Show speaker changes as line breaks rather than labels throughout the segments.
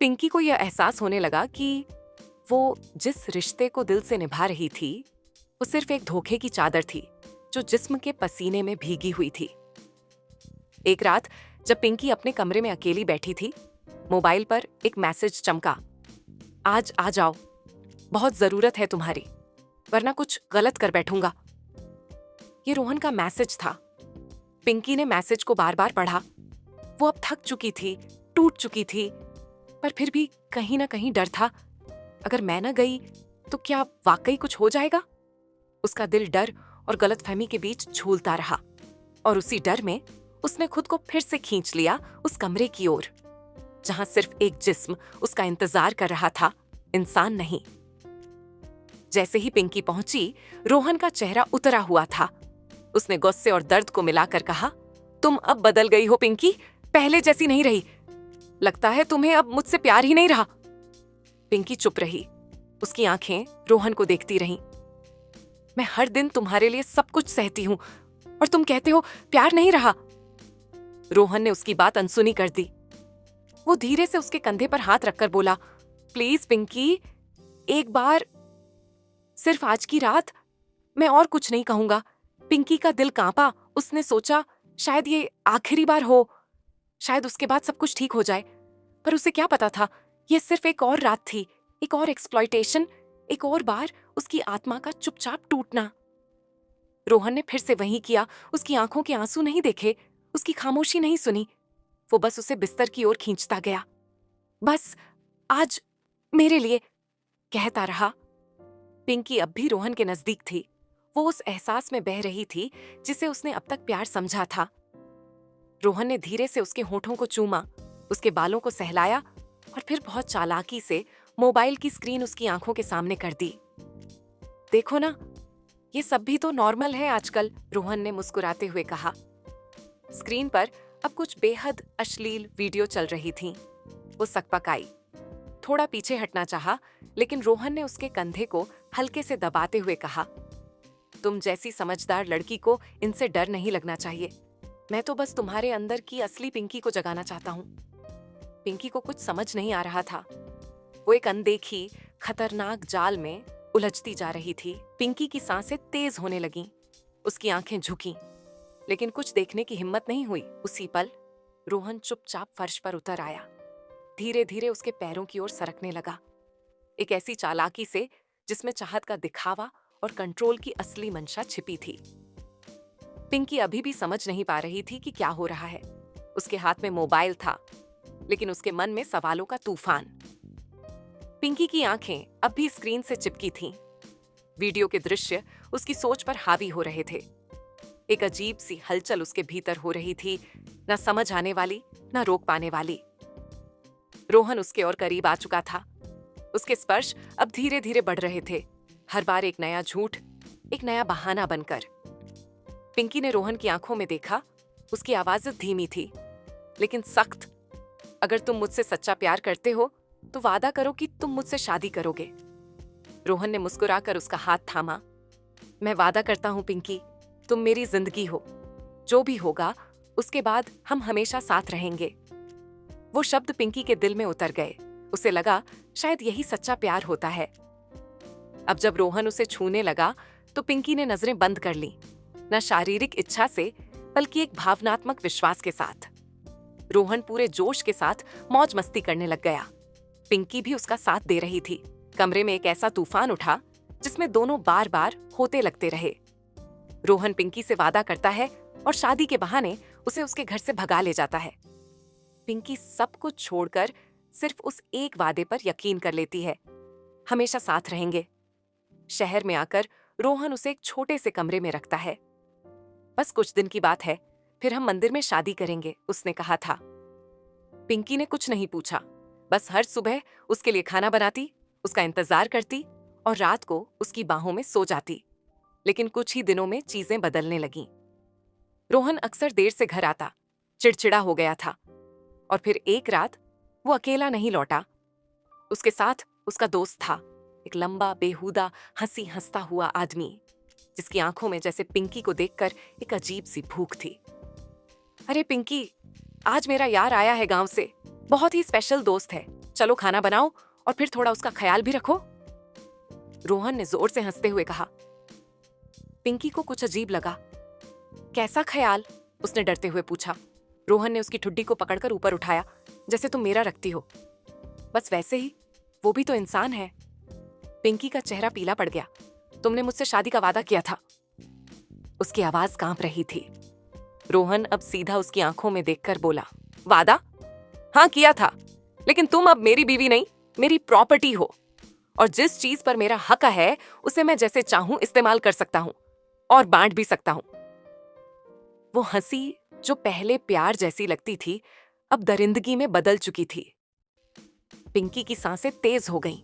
पिंकी को यह एहसास होने लगा कि वो जिस रिश्ते को दिल से निभा रही थी वो सिर्फ एक धोखे की चादर थी जो जिस्म के पसीने में भीगी हुई थी। एक रात जब पिंकी अपने कमरे में अकेली बैठी थी, मोबाइल पर एक मैसेज चमका। आज आ जाओ, बहुत जरूरत है तुम्हारी, वरना कुछ गलत कर बैठूंगा। ये रोहन का मैसेज था। पिंकी ने मैसेज को बार बार पढ़ा। वो अब थक चुकी थी, टूट चुकी थी, पर फिर भी कहीं ना कहीं डर था। अगर मैं न गई तो क्या वाकई कुछ हो जाएगा? उसका दिल डर और गलतफहमी के बीच झूलता रहा, और उसी डर में उसने खुद को फिर से खींच लिया उस कमरे की ओर, जहां सिर्फ एक जिस्म उसका इंतजार कर रहा था, इंसान नहीं। जैसे ही पिंकी पहुंची, रोहन का चेहरा उतरा हुआ था। उसने गुस्से और दर्द को मिलाकर कहा, तुम अब बदल गई हो पिंकी, पहले जैसी नहीं रही। लगता है तुम्हें अब मुझसे प्यार ही नहीं रहा। पिंकी चुप रही। उसकी आंखें रोहन को देखती रहीं। मैं हर दिन तुम्हारे लिए सब कुछ सहती हूं और तुम कहते हो प्यार नहीं रहा। रोहन ने उसकी बात अनसुनी कर दी। वो धीरे से उसके कंधे पर हाथ रखकर बोला, प्लीज पिंकी, एक बार, सिर्फ आज की रात। मैं और कुछ नहीं कहूंगा। पिंकी का दिल कांपा। उसने सोचा शायद ये आखिरी बार हो, शायद उसके बाद सब कुछ ठीक हो जाए। पर उसे क्या पता था, यह सिर्फ एक और रात थी, एक और एक्सप्लॉयटेशन, एक और बार उसकी आत्मा का चुपचाप टूटना। रोहन ने फिर से वही किया। उसकी आंखों के आंसू नहीं देखे, उसकी खामोशी नहीं सुनी। वो बस उसे बिस्तर की ओर खींचता गया। बस आज मेरे लिए, कहता रहा। पिंकी अब भी रोहन के नजदीक थी। वो उस एहसास में बह रही थी जिसे उसने अब तक प्यार समझा था। रोहन ने धीरे से उसके होठों को चूमा, उसके बालों को सहलाया और फिर बहुत चालाकी से मोबाइल की स्क्रीन उसकी आंखों के सामने कर दी। देखो ना, ये सब भी तो नॉर्मल है आजकल, रोहन ने मुस्कुराते हुए कहा। स्क्रीन पर अब कुछ बेहद अश्लील वीडियो चल रही थीं। वो सकपकाई, थोड़ा पीछे हटना चाहा, लेकिन रोहन ने उसके कंधे को हल्के से दबाते हुए कहा, तुम जैसी समझदार लड़की को इनसे डर नहीं लगना चाहिए। मैं तो बस तुम्हारे अंदर की असली पिंकी को जगाना चाहता हूँ। पिंकी को कुछ समझ नहीं आ रहा था। वो एक अनदेखी, खतरनाक जाल में उलझती जा रही थी। पिंकी की सांसें तेज होने लगीं, उसकी आंखें झुकीं, लेकिन कुछ देखने की हिम्मत नहीं हुई। उसी पल रोहन चुपचाप फर्श पर उतर आया, धीरे धीरे उसके पैरों की ओर सरकने लगा, एक ऐसी चालाकी से जिसमें चाहत का दिखावा और कंट्रोल की असली मंशा छिपी थी। पिंकी अभी भी समझ नहीं पा रही थी कि क्या हो रहा है। उसके हाथ में मोबाइल था, लेकिन उसके मन में सवालों का तूफान। पिंकी की आंखें अब भी स्क्रीन से चिपकी थीं। वीडियो के दृश्य उसकी सोच पर हावी हो रहे थे। एक अजीब सी हलचल उसके भीतर हो रही थी, न समझ आने वाली, न रोक पाने वाली। रोहन उसके और करीब आ चुका था। उसके स्पर्श अब धीरे धीरे बढ़ रहे थे, हर बार एक नया झूठ, एक नया बहाना बनकर। पिंकी ने रोहन की आंखों में देखा। उसकी आवाज धीमी थी, लेकिन सख्त। अगर तुम मुझसे सच्चा प्यार करते हो तो वादा करो कि तुम मुझसे शादी करोगे। रोहन ने मुस्कुराकर उसका हाथ थामा। मैं वादा करता हूं पिंकी, तुम मेरी जिंदगी हो। जो भी होगा उसके बाद हम हमेशा साथ रहेंगे। वो शब्द पिंकी के दिल में उतर गए। उसे लगा शायद यही सच्चा प्यार होता है। अब जब रोहन उसे छूने लगा तो पिंकी ने नजरें बंद कर ली, न शारीरिक इच्छा से बल्कि एक भावनात्मक विश्वास के साथ। रोहन पूरे जोश के साथ मौज मस्ती करने लग गया। पिंकी भी उसका साथ दे रही थी। कमरे में एक ऐसा तूफान उठा जिसमें दोनों बार बार होते लगते रहे। रोहन पिंकी से वादा करता है और शादी के बहाने उसे उसके घर से भगा ले जाता है। पिंकी सब कुछ छोड़कर सिर्फ उस एक वादे पर यकीन कर लेती है, हमेशा साथ रहेंगे। शहर में आकर रोहन उसे एक छोटे से कमरे में रखता है। बस कुछ दिन की बात है, फिर हम मंदिर में शादी करेंगे, उसने कहा था। पिंकी ने कुछ नहीं पूछा, बस हर सुबह उसके लिए खाना बनाती, उसका इंतजार करती और रात को उसकी बाहों में सो जाती। लेकिन कुछ ही दिनों में चीजें बदलने लगीं। रोहन अक्सर देर से घर आता, चिड़चिड़ा हो गया था। और फिर एक रात वो अकेला नहीं लौटा। उसके साथ उसका दोस्त था, एक लंबा, बेहुदा, हंसता हुआ आदमी, जिसकी आंखों में जैसे पिंकी को देखकर एक अजीब सी भूख थी। अरे पिंकी, आज मेरा यार आया है गांव से, बहुत ही स्पेशल दोस्त है। चलो खाना बनाओ और फिर थोड़ा उसका ख्याल भी रखो। रोहन ने जोर से हंसते हुए कहा। पिंकी को कुछ अजीब लगा। कैसा ख्याल? उसने डरते हुए पूछा। रोहन ने उसकी ठुड्डी को पकड़कर ऊपर उठाया, जैसे तुम मेरा रखती हो। बस वैसे ही, वो भी तो इंसान है। पिंकी का चेहरा पीला पड़ गया। तुमने मुझसे शादी का वादा किया था। उसकी आवाज कांप रही थी। रोहन अब सीधा उसकी आंखों में देखकर बोला, वादा? हाँ किया था, लेकिन तुम अब मेरी बीवी नहीं, मेरी प्रॉपर्टी हो। और जिस चीज पर मेरा हक है उसे मैं जैसे चाहूं इस्तेमाल कर सकता हूं और बांट भी सकता हूं। वो हंसी जो पहले प्यार जैसी लगती थी, अब दरिंदगी में बदल चुकी थी। पिंकी की सांसें तेज हो गईं।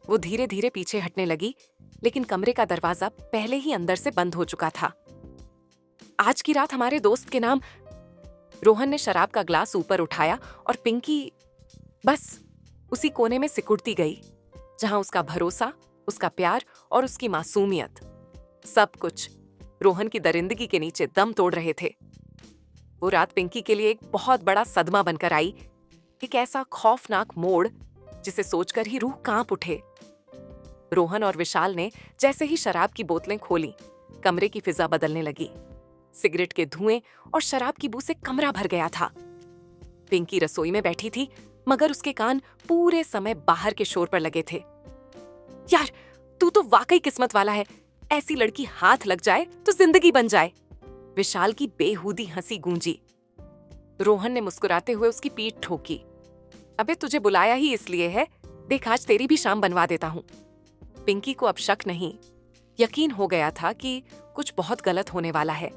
वो धीरे धीरे पीछे हटने लगी, लेकिन कमरे का दरवाजा पहले ही अंदर से बंद हो चुका था। आज की रात हमारे दोस्त के नाम। रोहन ने शराब का ग्लास ऊपर उठाया और पिंकी बस उसी कोने में सिकुड़ती गई, जहां उसका भरोसा, उसका प्यार और उसकी मासूमियत, सब कुछ रोहन की दरिंदगी के नीचे दम तोड़ रहे थे। वो रात पिंकी के लिए एक बहुत बड़ा सदमा बनकर आई, एक ऐसा खौफनाक मोड़ जिसे सोचकर ही रूह कांप उठे। रोहन और विशाल ने जैसे ही शराब की बोतलें खोली, कमरे की फिजा बदलने लगी। सिगरेट के धुएं और शराब की बू से कमरा भर गया था। पिंकी रसोई में बैठी थी, मगर उसके कान पूरे समय बाहर के शोर पर लगे थे। यार, तू तो वाकई किस्मत वाला है। ऐसी लड़की हाथ लग जाए तो जिंदगी बन जाए। विशाल की बेहूदी हंसी गूंजी। रोहन ने मुस्कुराते हुए उसकी पीठ ठोकी। अबे तुझे बुलाया ही इसलिए है, देख आज तेरी भी शाम बनवा देता हूं। पिंकी को अब शक नहीं, यकीन हो गया था कि कुछ बहुत गलत होने वाला है।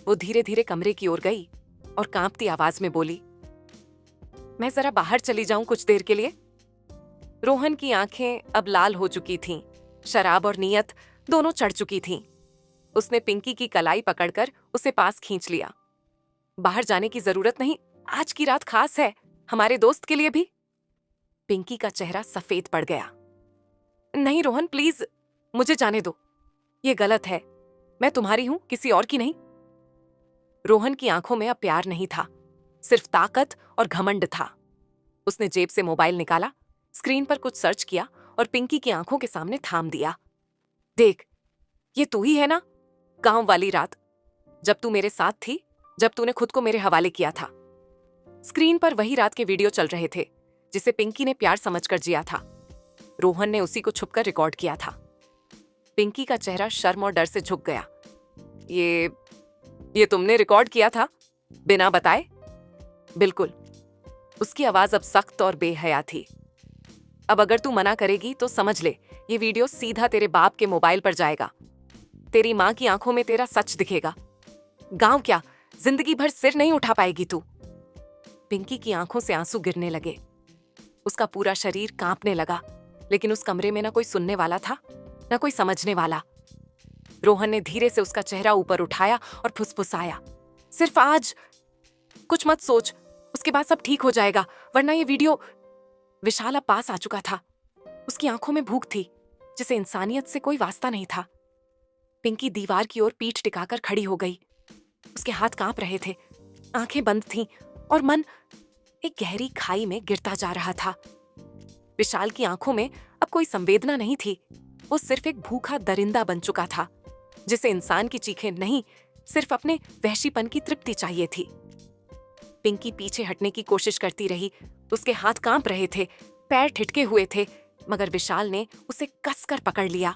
वो धीरे धीरे कमरे की ओर गई और कांपती आवाज में बोली, मैं जरा बाहर चली जाऊं कुछ देर के लिए। रोहन की आंखें अब लाल हो चुकी थीं, शराब और नीयत दोनों चढ़ चुकी थीं। उसने पिंकी की कलाई पकड़कर उसे पास खींच लिया। बाहर जाने की जरूरत नहीं, आज की रात खास है, हमारे दोस्त के लिए भी। पिंकी का चेहरा सफेद पड़ गया। नहीं रोहन, प्लीज मुझे जाने दो, ये गलत है। मैं तुम्हारी हूं, किसी और की नहीं। रोहन की आंखों में अब प्यार नहीं था, सिर्फ ताकत और घमंड था। उसने जेब से मोबाइल निकाला, स्क्रीन पर कुछ सर्च किया और पिंकी की आंखों के सामने थाम दिया। देख, ये तू ही है ना, गांव वाली रात, जब तू मेरे साथ थी, जब तूने खुद को मेरे हवाले किया था। स्क्रीन पर वही रात के वीडियो चल रहे थे, जिसे पिंकी ने प्यार समझकर जिया था। रोहन ने उसी को छुपकर रिकॉर्ड किया था। पिंकी का चेहरा शर्म और डर से झुक गया। ये तुमने रिकॉर्ड किया था बिना बताए? बिल्कुल। उसकी आवाज अब सख्त और बेहया थी। अब अगर तू मना करेगी तो समझ ले, ये वीडियो सीधा तेरे बाप के मोबाइल पर जाएगा। तेरी मां की आंखों में तेरा सच दिखेगा। गांव क्या, जिंदगी भर सिर नहीं उठा पाएगी तू। पिंकी की आंखों से आंसू गिरने लगे। उसका पूरा शरीर कांपने लगा, लेकिन उस कमरे में ना कोई सुनने वाला था, ना कोई समझने वाला। रोहन ने धीरे से उसका चेहरा ऊपर उठाया और फुसफुसाया, सिर्फ आज कुछ मत सोच, उसके बाद सब ठीक हो जाएगा, वरना ये वीडियो। विशाल अब पास आ चुका था। उसकी आंखों में भूख थी, जिसे इंसानियत से कोई वास्ता नहीं था। पिंकी दीवार की ओर पीठ टिकाकर खड़ी हो गई। उसके हाथ कांप रहे थे, आंखें बंद थीं और मन एक गहरी खाई में गिरता जा रहा था। विशाल की आंखों में अब कोई संवेदना नहीं थी। वो सिर्फ एक भूखा दरिंदा बन चुका था, जिसे इंसान की चीखें नहीं, सिर्फ अपने वहशीपन की तृप्ति चाहिए थी। पिंकी पीछे हटने की कोशिश करती रही। उसके हाथ कांप रहे थे, पैर ठिठके हुए थे, मगर विशाल ने उसे कसकर पकड़ लिया,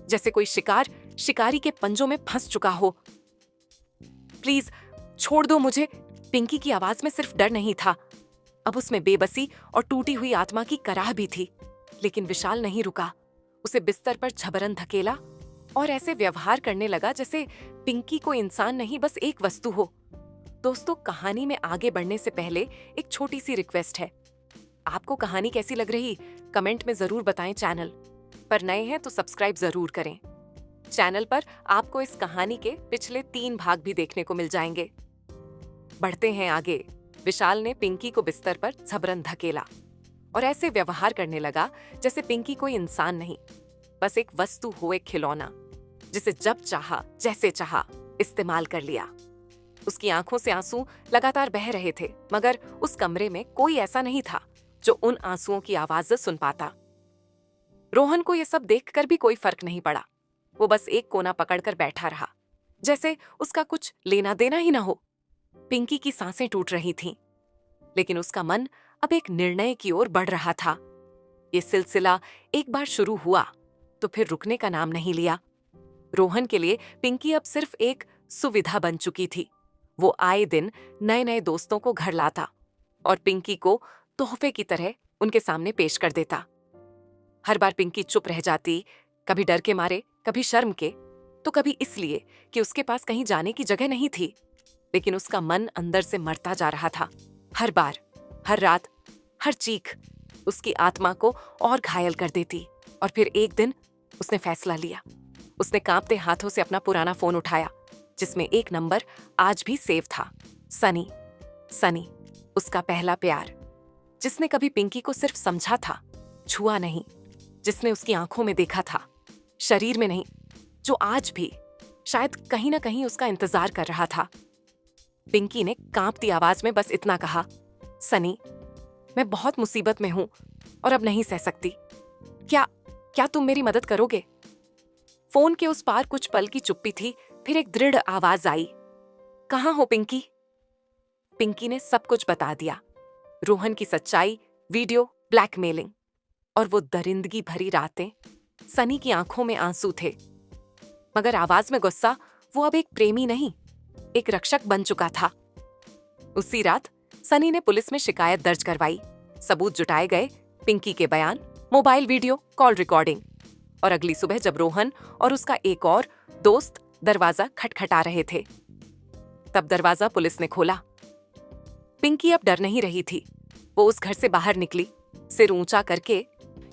जैसे कोई शिकार शिकारी के पंजों में फंस चुका हो। प्लीज छोड़ दो मुझे। पिंकी की आवाज में सिर्फ डर नहीं था, अब उसमें बेबसी और टूटी हुई आत्मा की कराह भी थी। लेकिन विशाल नहीं रुका। उसे बिस्तर पर झबरन धकेला और ऐसे व्यवहार करने लगा जैसे पिंकी कोई इंसान नहीं, बस एक वस्तु हो। दोस्तों, कहानी में आगे बढ़ने से पहले एक छोटी सी रिक्वेस्ट है। आपको कहानी कैसी लग रही, कमेंट में जरूर बताएं। चैनल पर नए हैं तो सब्सक्राइब जरूर करें। चैनल पर आपको इस कहानी के पिछले 3 भाग भी देखने को मिल जाएंगे। बढ़ते हैं आगे। विशाल ने पिंकी को बिस्तर पर झबरन धकेला और ऐसे व्यवहार करने लगा जैसे पिंकी कोई इंसान नहीं, बस एक वस्तु हो, एक खिलौना, जिसे जब चाहा, जैसे चाहा इस्तेमाल कर लिया। उसकी आंखों से आंसू लगातार बह रहे थे, मगर उस कमरे में कोई ऐसा नहीं था। जो उन आंसुओं की आवाज सुन पाता। रोहन को यह सब देखकर भी कोई फर्क नहीं पड़ा। वो बस एक कोना पकड़कर बैठा रहा, जैसे उसका कुछ लेना देना ही ना हो। पिंकी की सांसें टूट रही थीं, लेकिन उसका मन अब एक निर्णय की ओर बढ़ रहा था। ये सिलसिला एक बार शुरू हुआ तो फिर रुकने का नाम नहीं लिया। रोहन के लिए पिंकी अब सिर्फ एक सुविधा बन चुकी थी। वो आए दिन नए नए दोस्तों को घर लाता और पिंकी को तोहफे की तरह उनके सामने पेश कर देता। हर बार पिंकी चुप रह जाती, कभी डर के मारे, कभी शर्म के, तो कभी इसलिए कि उसके पास कहीं जाने की जगह नहीं थी। लेकिन उसका मन अंदर से मरता जा रहा था। हर बार, हर रात, हर चीख उसकी आत्मा को और घायल कर देती। और फिर एक दिन उसने फैसला लिया। उसने कांपते हाथों से अपना पुराना फोन उठाया, जिसमें एक नंबर आज भी सेव था। सनी। सनी, उसका पहला प्यार, जिसने कभी पिंकी को सिर्फ समझा था, छुआ नहीं। जिसने उसकी आंखों में देखा था, शरीर में नहीं। जो आज भी शायद कहीं ना कहीं उसका इंतजार कर रहा था। पिंकी ने कांपती आवाज में बस इतना कहा, सनी, मैं बहुत मुसीबत में हूं और अब नहीं सह सकती। क्या क्या तुम मेरी मदद करोगे? फोन के उस पार कुछ पल की चुप्पी थी, फिर एक दृढ़ आवाज आई, कहां हो पिंकी? पिंकी ने सब कुछ बता दिया। रोहन की सच्चाई, वीडियो, ब्लैकमेलिंग और वो दरिंदगी भरी रातें। सनी की आंखों में आंसू थे, मगर आवाज में गुस्सा। वो अब एक प्रेमी नहीं, एक रक्षक बन चुका था। उसी रात सनी ने पुलिस में शिकायत दर्ज करवाई। सबूत जुटाए गए, पिंकी के बयान, मोबाइल वीडियो, कॉल रिकॉर्डिंग। और अगली सुबह जब रोहन और उसका एक और दोस्त दरवाजा खटखटा रहे थे, तब दरवाजा पुलिस ने खोला। पिंकी अब डर नहीं रही थी। वो उस घर से बाहर निकली, सिर ऊंचा करके,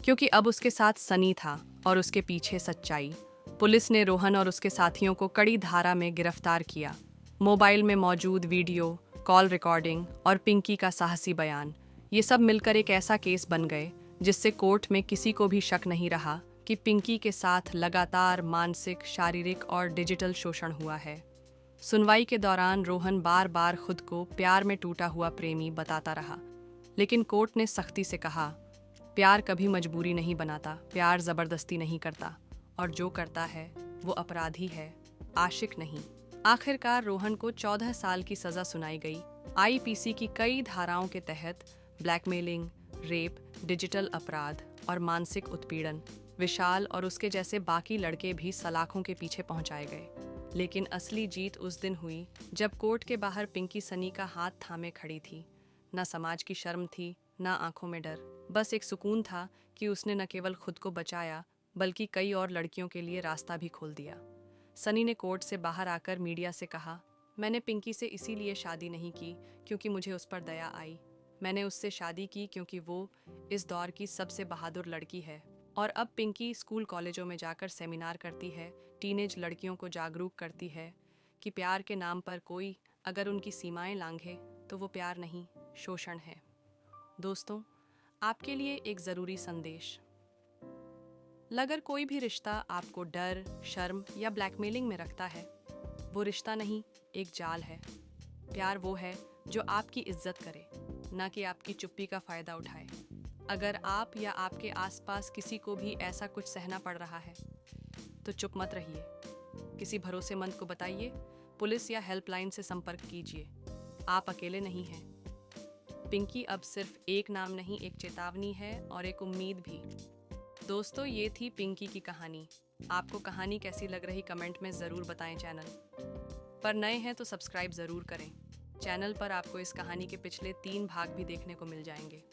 क्योंकि अब उसके साथ सनी था और उसके पीछे सच्चाई। पुलिस ने रोहन और उसके साथियों को कड़ी धारा में गिरफ्तार किया। मोबाइल में मौजूद वीडियो, कॉल रिकॉर्डिंग और पिंकी का साहसी बयान, ये सब मिलकर एक ऐसा केस बन गए जिससे कोर्ट में किसी को भी शक नहीं रहा कि पिंकी के साथ लगातार मानसिक, शारीरिक और डिजिटल शोषण हुआ है। सुनवाई के दौरान रोहन बार बार खुद को प्यार में टूटा हुआ प्रेमी बताता रहा, लेकिन कोर्ट ने सख्ती से कहा, प्यार कभी मजबूरी नहीं बनाता, प्यार जबरदस्ती नहीं करता, और जो करता है वो अपराधी है, आशिक नहीं। आखिरकार रोहन को 14 साल की सजा सुनाई गई। आईपीसी की कई धाराओं के तहत ब्लैकमेलिंग, रेप, डिजिटल अपराध और मानसिक उत्पीड़न। विशाल और उसके जैसे बाकी लड़के भी सलाखों के पीछे पहुंचाए गए। लेकिन असली जीत उस दिन हुई जब कोर्ट के बाहर पिंकी सनी का हाथ थामे खड़ी थी। न समाज की शर्म थी, न आंखों में डर, बस एक सुकून था कि उसने न केवल खुद को बचाया बल्कि कई और लड़कियों के लिए रास्ता भी खोल दिया। सनी ने कोर्ट से बाहर आकर मीडिया से कहा, मैंने पिंकी से इसीलिए शादी नहीं की क्योंकि मुझे उस पर दया आई। मैंने उससे शादी की क्योंकि वो इस दौर की सबसे बहादुर लड़की है। और अब पिंकी स्कूल कॉलेजों में जाकर सेमिनार करती है, टीनेज लड़कियों को जागरूक करती है कि प्यार के नाम पर कोई अगर उनकी सीमाएं लांघे तो वो प्यार नहीं, शोषण है। दोस्तों, आपके लिए एक ज़रूरी संदेश। अगर कोई भी रिश्ता आपको डर, शर्म या ब्लैकमेलिंग में रखता है, वो रिश्ता नहीं, एक जाल है। प्यार वो है जो आपकी इज्जत करे, ना कि आपकी चुप्पी का फ़ायदा उठाए। अगर आप या आपके आसपास किसी को भी ऐसा कुछ सहना पड़ रहा है, तो चुप मत रहिए। किसी भरोसेमंद को बताइए, पुलिस या हेल्पलाइन से संपर्क कीजिए। आप अकेले नहीं हैं। पिंकी अब सिर्फ एक नाम नहीं, एक चेतावनी है और एक उम्मीद भी। दोस्तों, ये थी पिंकी की कहानी। आपको कहानी कैसी लग रही कमेंट में ज़रूर बताएं। चैनल पर नए हैं तो सब्सक्राइब ज़रूर करें। चैनल पर आपको इस कहानी के पिछले 3 भाग भी देखने को मिल जाएंगे।